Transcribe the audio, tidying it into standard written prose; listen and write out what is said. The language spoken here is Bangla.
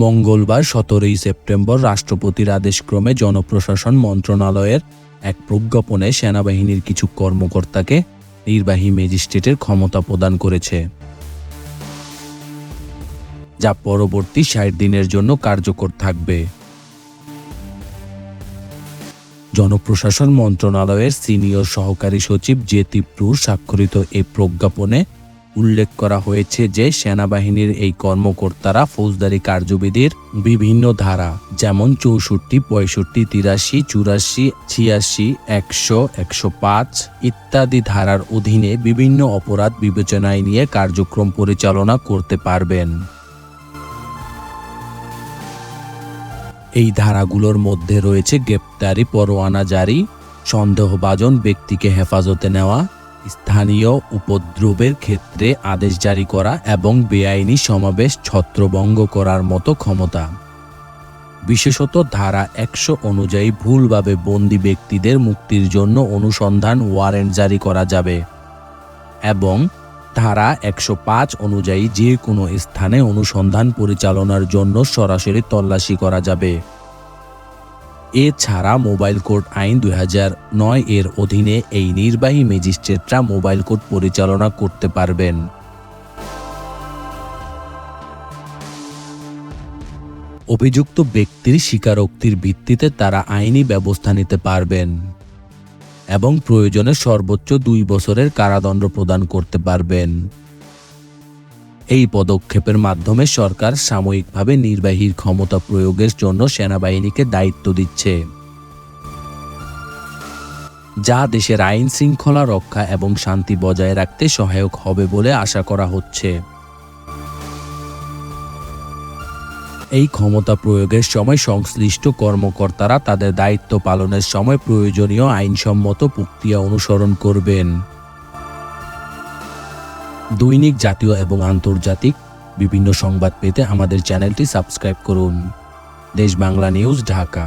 মঙ্গলবার 17 সেপ্টেম্বর রাষ্ট্রপতির আদেশক্রমে জনপ্রশাসন মন্ত্রণালয়ের এক প্রজ্ঞাপনে সেনাবাহিনীর কিছু কর্মকর্তাকে নির্বাহী ম্যাজিস্ট্রেটের ক্ষমতা প্রদান করেছে, যা পরবর্তী 60 দিনের জন্য কার্যকর থাকবে। জনপ্রশাসন মন্ত্রণালয়ের সিনিয়র সহকারী সচিব জ্যোতিপ্রুর স্বাক্ষরিত এই প্রজ্ঞাপনে উল্লেখ করা হয়েছে যে সেনাবাহিনীর এই কর্মকর্তারা ফৌজদারি কার্যবিধির বিভিন্ন ধারা যেমন 64, 65, 83, 84, 86, 100, 105 ইত্যাদি ধারার অধীনে বিভিন্ন অপরাধ বিবেচনায় নিয়ে কার্যক্রম পরিচালনা করতে পারবেন। এই ধারাগুলোর মধ্যে রয়েছে গ্রেপ্তারি পরোয়ানা জারি, সন্দেহভাজন ব্যক্তিকে হেফাজতে নেওয়া, স্থানীয় উপদ্রবের ক্ষেত্রে আদেশ জারি করা এবং বেআইনি সমাবেশ ছত্রভঙ্গ করার মতো ক্ষমতা। বিশেষত ধারা 100 অনুযায়ী ভুলভাবে বন্দী ব্যক্তিদের মুক্তির জন্য অনুসন্ধান ওয়ারেন্ট জারি করা যাবে এবং ধারা 105 অনুযায়ী যে কোনো স্থানে অনুসন্ধান পরিচালনার জন্য সরাসরি তল্লাশি করা যাবে। এছাড়া মোবাইল কোর্ট আইন 2009 এর অধীনে এই নির্বাহী ম্যাজিস্ট্রেটরা মোবাইল কোর্ট পরিচালনা করতে পারবেন। অভিযুক্ত ব্যক্তির স্বীকারোক্তির ভিত্তিতে তারা আইনি ব্যবস্থা নিতে পারবেন এবং প্রয়োজনে সর্বোচ্চ 2 বছরের কারাদণ্ড প্রদান করতে পারবেন। এই পদক্ষেপের মাধ্যমে সরকার সাময়িকভাবে নির্বাহীর ক্ষমতা প্রয়োগের জন্য সেনাবাহিনীকে দায়িত্ব দিচ্ছে, যা দেশের আইন শৃঙ্খলা রক্ষা এবং শান্তি বজায় রাখতে সহায়ক হবে বলে আশা করা হচ্ছে। এই ক্ষমতা প্রয়োগের সময় সংশ্লিষ্ট কর্মকর্তারা তাদের দায়িত্ব পালনের সময় প্রয়োজনীয় আইনসম্মত প্রক্রিয়া অনুসরণ করবেন। দৈনিক জাতীয় এবং আন্তর্জাতিক বিভিন্ন সংবাদ পেতে আমাদের চ্যানেলটি সাবস্ক্রাইব করুন। দেশ বাংলা নিউজ, ঢাকা।